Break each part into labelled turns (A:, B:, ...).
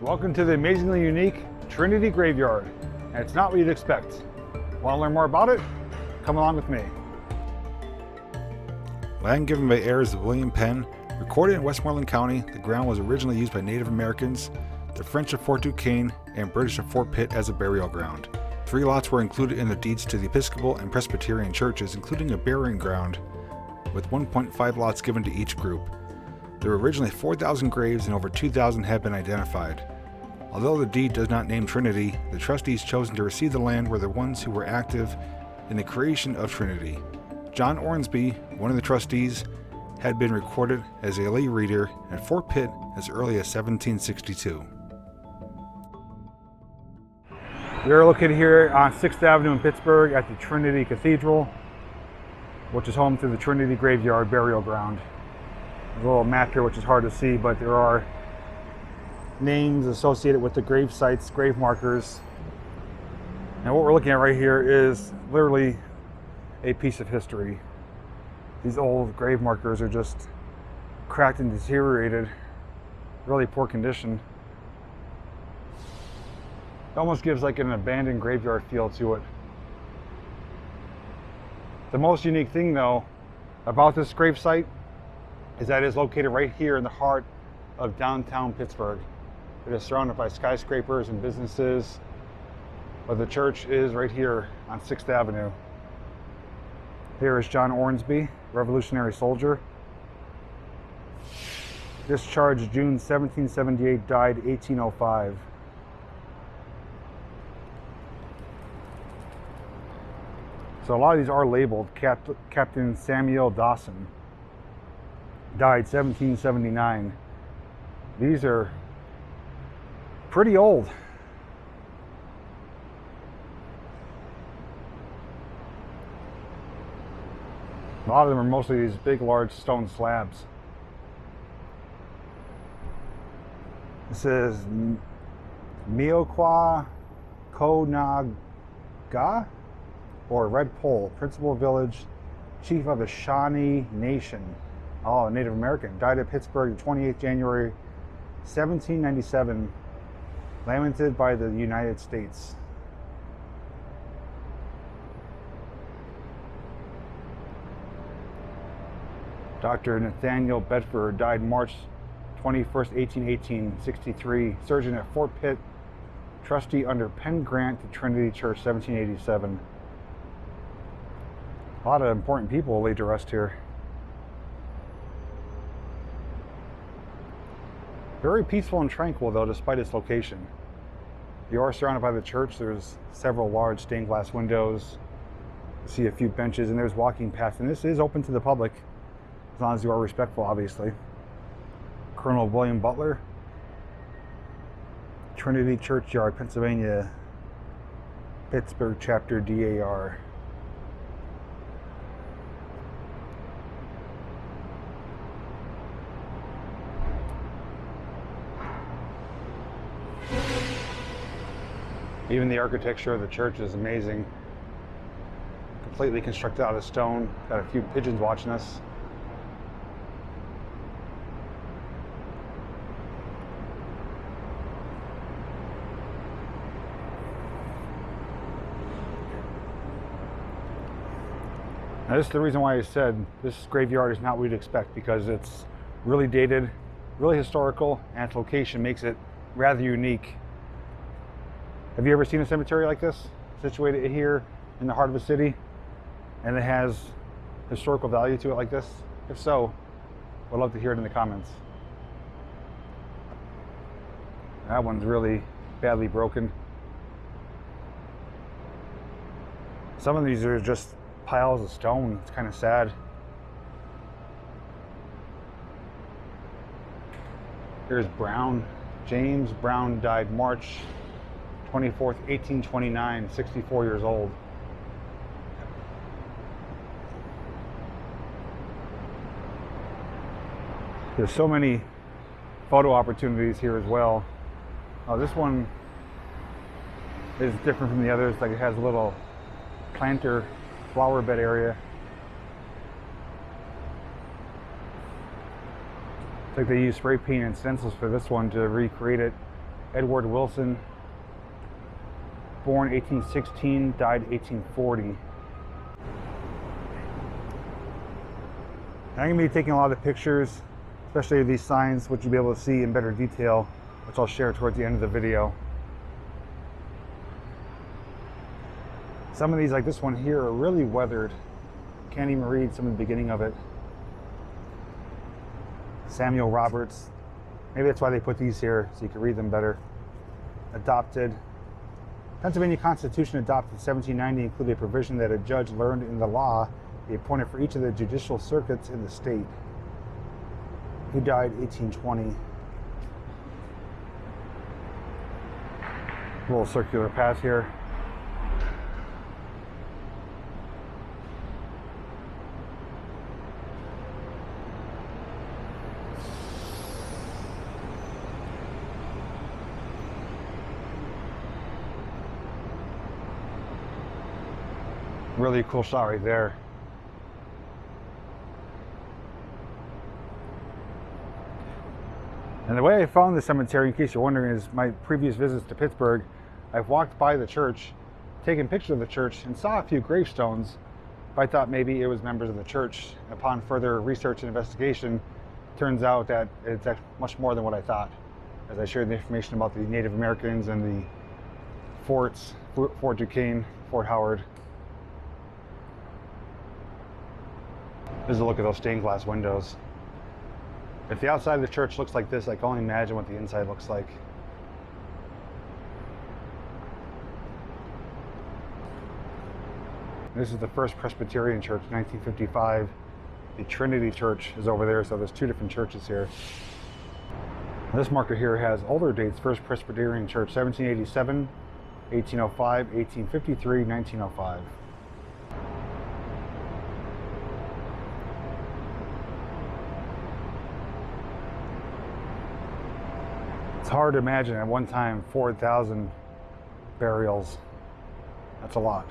A: Welcome to the amazingly unique Trinity Graveyard, and it's not what you'd expect. Want to learn more about it? Come along with me. Land given by heirs of William Penn, recorded in Westmoreland County, the ground was originally used by Native Americans, the French of Fort Duquesne, and British of Fort Pitt as a burial ground. 3 lots were included in the deeds to the Episcopal and Presbyterian churches, including a burying ground, with 1.5 lots given to each group. There were originally 4,000 graves and over 2,000 have been identified. Although the deed does not name Trinity, the trustees chosen to receive the land were the ones who were active in the creation of Trinity. John Ornsby, one of the trustees, had been recorded as a lay reader at Fort Pitt as early as 1762. We are located here on 6th Avenue in Pittsburgh at the Trinity Cathedral, which is home to the Trinity Graveyard burial ground. There's a little map here which is hard to see, but there are names associated with the grave sites, grave markers. And what we're looking at right here is literally a piece of history. These old grave markers are just cracked and deteriorated, really poor condition. It almost gives like an abandoned graveyard feel to it. The most unique thing though about this grave site is that it is located right here in the heart of downtown Pittsburgh. It is surrounded by skyscrapers and businesses, but the church is right here on 6th Avenue. Here is John Ornsby, Revolutionary soldier. Discharged June 1778, died 1805. So a lot of these are labeled. Captain Samuel Dawson died 1779. These are pretty old. A lot of them are mostly these big, large stone slabs. This is Miokwa Konaga, or Red Pole, principal village chief of the Shawnee Nation. Oh, a Native American. Died at Pittsburgh 28 January 1797. Lamented by the United States. Dr. Nathaniel Bedford died March 21st, 1818, 63. Surgeon at Fort Pitt. Trustee under Penn Grant to Trinity Church, 1787. A lot of important people laid to rest here. Very peaceful and tranquil though, despite its location. You are surrounded by the church. There's several large stained glass windows. You see a few benches and there's walking paths, and this is open to the public as long as you are respectful, obviously. Colonel William Butler, Trinity Churchyard, Pennsylvania, Pittsburgh chapter DAR. Even the architecture of the church is amazing. Completely constructed out of stone. Got a few pigeons watching us. Now this is the reason why I said this graveyard is not what you'd expect, because it's really dated, really historical, and its location makes it rather unique. Have you ever seen a cemetery like this, situated here in the heart of a city, and it has historical value to it like this? If so, I'd love to hear it in the comments. That one's really badly broken. Some of these are just piles of stone. It's kind of sad. Here's Brown. James Brown died March 24th, 1829, 64 years old. There's so many photo opportunities here as well. Oh, this one is different from the others. Like, it has a little planter flower bed area. It's like they use spray paint and stencils for this one to recreate it Edward Wilson, born 1816, died 1840. I'm going to be taking a lot of pictures, especially of these signs, which you'll be able to see in better detail, which I'll share towards the end of the video. Some of these, like this one here, are really weathered. Can't even read some of the beginning of it. Samuel Roberts. Maybe that's why they put these here, so you can read them better. Adopted. Pennsylvania Constitution adopted in 1790 included a provision that a judge learned in the law be appointed for each of the judicial circuits in the state. He died 1820. A little circular path here. Really cool shot right there. And the way I found the cemetery, in case you're wondering, is my previous visits to Pittsburgh. I've walked by the church, taken pictures of the church, and saw a few gravestones. But I thought maybe it was members of the church. Upon further research and investigation, turns out that it's much more than what I thought. As I shared the information about the Native Americans and the forts, Fort Duquesne, Fort Howard. There's a look at those stained glass windows. If the outside of the church looks like this, I can only imagine what the inside looks like. This is the First Presbyterian Church, 1955. The Trinity Church is over there, so there's two different churches here. This marker here has older dates. First Presbyterian Church, 1787, 1805, 1853, 1905. It's hard to imagine at one time 4,000 burials. That's a lot.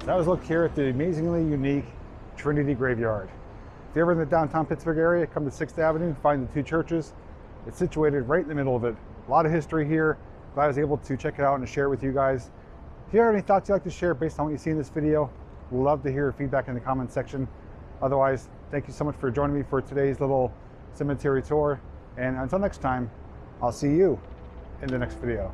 A: That was a look here at the amazingly unique Trinity Graveyard. If you're ever in the downtown Pittsburgh area, come to 6th Avenue, find the two churches. It's situated right in the middle of it. A lot of history here. Glad I was able to check it out and share it with you guys. If you have any thoughts you'd like to share based on what you see in this video, we'd love to hear your feedback in the comments section. Otherwise, thank you so much for joining me for today's little cemetery tour. And until next time, I'll see you in the next video.